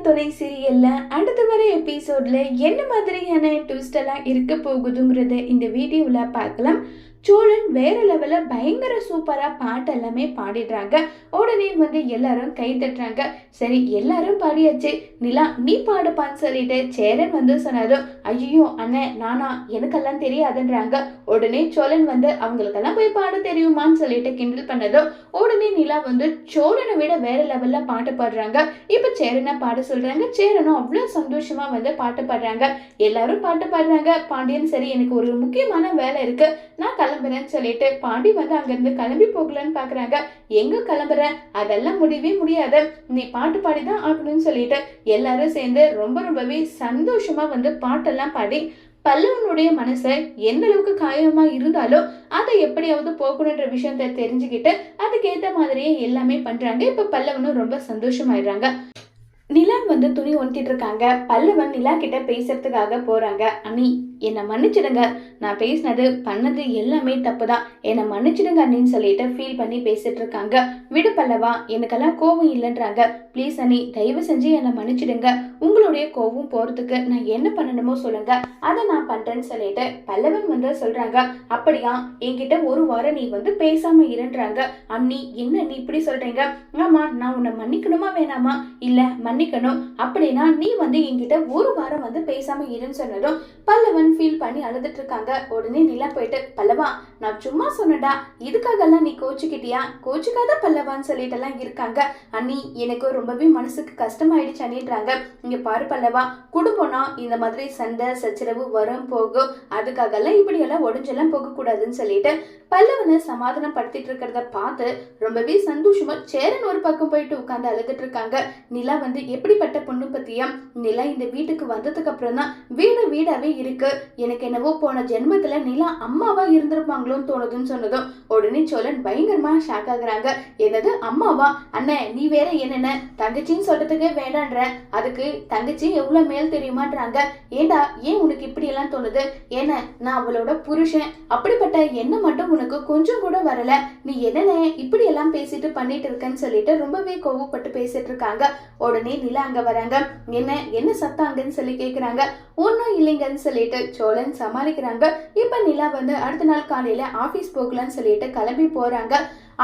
துணை சீரியல்ல அடுத்து வர எபிசோட்ல என்ன மாதிரியான ட்விஸ்ட் எல்லாம் இருக்க போகுதுங்கிறத இந்த வீடியோல பார்க்கலாம். சோழன் வேற லெவல்ல பயங்கர சூப்பரா பாட்டு எல்லாமே பாடிடுறாங்க. உடனே எல்லாரும் கை தட்டுறாங்க. சரி எல்லாரும் பாடியாச்சு, நிலா நீ பாடுப்பான்னு சொல்லிட்டு சேரன் சொன்னதும் ஐயோ அண்ணன் நானா எனக்கெல்லாம் தெரியாதுன்றாங்க. உடனே சோழன் அவங்களுக்கெல்லாம் போய் பாட தெரியுமான்னு சொல்லிட்டு கிண்டல் பண்ணதும் உடனே நிலா சோழனை விட வேற லெவல்ல பாட்டு பாடுறாங்க. இப்ப சேரனை பாட சொல்றாங்க. சேரனும் அவ்வளவு சந்தோஷமா பாட்டு பாடுறாங்க. எல்லாரும் பாட்டு பாடுறாங்க. பாண்டியன் சரி எனக்கு ஒரு முக்கியமான வேலை இருக்கு, நான் கிளம்புறேன்னு சொல்லிட்டு பாண்டி அங்கிருந்து கிளம்பி போகலன்னு பாக்குறாங்க. எங்க கிளம்புற, அதெல்லாம் முடியவே முடியாது, நீ பாட்டு பாடிதான் ஆகணும்னு சொல்லிட்டு எல்லாரும் சேர்ந்து ரொம்பவே சந்தோஷமா பாட்டெல்லாம் பாடி பல்லவனுடைய மனசை எந்த அளவுக்கு காயமா இருந்தாலும் அதை எப்படியாவது போகணுன்ற விஷயத்த தெரிஞ்சுக்கிட்டு அதுக்கேற்ற மாதிரியே எல்லாமே பண்றாங்க. இப்ப பல்லவனும் ரொம்ப சந்தோஷமாயிடுறாங்க. நிலா துணி ஒண்டிட்டு இருக்காங்க. பல்லவன் நிலா கிட்ட பேசுறதுக்காக போறாங்க. அண்ணி என்னை மன்னிச்சிடுங்க, நான் பேசினது பண்ணது எல்லாமே தப்பு தான், என்னை மன்னிச்சிடுங்க அண்ணின்னு சொல்லிட்டு ஃபீல் பண்ணி பேசிட்டு இருக்காங்க. விடு பல்லவா, எனக்கெல்லாம் கோவம் இல்லைன்றாங்க. ப்ளீஸ் அண்ணி தயவு செஞ்சு என்னை மன்னிச்சிடுங்க, உங்களுடைய கோவம் போறதுக்கு நான் என்ன பண்ணணுமோ சொல்லுங்க, அதை நான் பண்றேன்னு சொல்லிட்டு பல்லவன் சொல்றாங்க. அப்படியா, என்கிட்ட ஒரு வாரம் நீ பேசாம இருன்றாங்க. அண்ணி என்ன நீ இப்படி சொல்றீங்க? ஆமா நான் உன்னை மன்னிக்கணுமா வேணாமா? இல்ல மன்னிக்கணும். அப்படின்னா நீ என்கிட்ட ஒரு வாரம் பேசாம இருன்னு சொன்னதும் பல்லவன் ஃபீல் பண்ணி அழுதுட்டு இருக்காங்க. உடனே நிலா போயிட்டு பல்லவா நான் சும்மா சொன்னடா, இதுக்காகலாம் நீ கோச்சுக்கிட்டியா? கோச்சுக்காத பல்லவான்னு சொல்லிட்டு எல்லாம் இருக்காங்க. அண்ணி எனக்கு ரொம்பவே மனசுக்கு கஷ்டமாயிடுச்சு அண்ணின்றாங்க. இங்க பாரு பல்லவா, குடும்பம்னா இந்த மாதிரி சண்டை சச்சரவு வரும் போகும், அதுக்காகலாம் இப்படி எல்லாம் உடஞ்செல்லாம் போக கூடாதுன்னு சொல்லிட்டு பல்லவனை சமாதானம் படுத்திட்டு இருக்கிறத பார்த்து ரொம்பவே சந்தோஷமா சேரன் ஒரு பக்கம் போயிட்டு உட்கார்ந்து அழுதுட்டு இருக்காங்க. நிலா எப்படிப்பட்ட பொண்ணு பத்தியா, நிலா இந்த வீட்டுக்கு வந்ததுக்கு அப்புறம் தான் வீடாவே இருக்கு, எனக்கு என்னவோ போன ஜென்மத்துல நிலா அம்மாவா இருந்திருப்பாங்களோன்னு தோணுதுன்னு சொன்னதும் உடனே சோழன் பயங்கரமா ஷாக் ஆகுறாங்க. என்னது அம்மாவா? அண்ணன் நீ வேற என்னென்ன தங்கச்சின்னு சொல்றதுக்கே வேண்டான்ற, அதுக்கு தங்கச்சி எவ்வளவு மேல் தெரியுமான்றாங்க. ஏண்டா ஏன் உனக்கு இப்படி எல்லாம் தோணுது? ஏன்னா நான் அவளோட புருஷன், அப்படிப்பட்ட எண்ணம் மட்டும் உனக்கு கொஞ்சம் கூட வரல, நீ என்னென்ன இப்படி எல்லாம் பேசிட்டு பண்ணிட்டு இருக்கன்னு சொல்லிட்டு ரொம்பவே கோவப்பட்டு பேசிட்டு இருக்காங்க. உடனே நிலா அங்க வராங்க. என்ன சத்தாங்கன்னு சொல்லி கேக்குறாங்க. ஒன்னும் இல்லைங்கன்னு சொல்லிட்டு சோழன் சமாளிக்கிறாங்க. இப்ப நிலா அடுத்த நாள் காலையில ஆபீஸ் போகலான்னு சொல்லிட்டு கிளம்பி போறாங்க.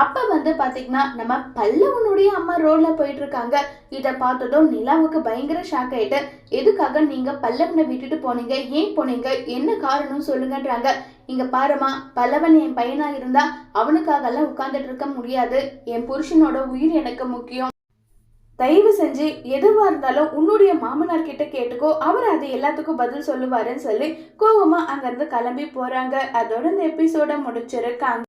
அப்ப பாத்தீங்கன்னா நம்ம பல்லவனுடைய அம்மா ரோட்ல போயிட்டு இருக்காங்க. இத பார்த்ததும் நிலாவுக்கு பயங்கர ஷாக் ஆயிட்டு, எதுக்காக நீங்க பல்லவனை விட்டுட்டு போனீங்க, ஏன் போனீங்க, என்ன காரணம் சொல்லுங்கன்றாங்க. இங்க பாருமா, பல்லவன் என் பையனா இருந்தா அவனுக்காக எல்லாம் உட்கார்ந்துட்டு இருக்க முடியாது, என் புருஷனோட உயிர் எனக்கு முக்கியம், தயவு செஞ்சு எதுவா இருந்தாலும் உன்னுடைய மாமனார் கிட்ட கேட்டுக்கோ, அவர் அது எல்லாத்துக்கும் பதில் சொல்லுவாருன்னு சொல்லி கோவமா அங்கிருந்து கிளம்பி போறாங்க. அதோட இந்த எபிசோட முடிச்சிருக்காங்க.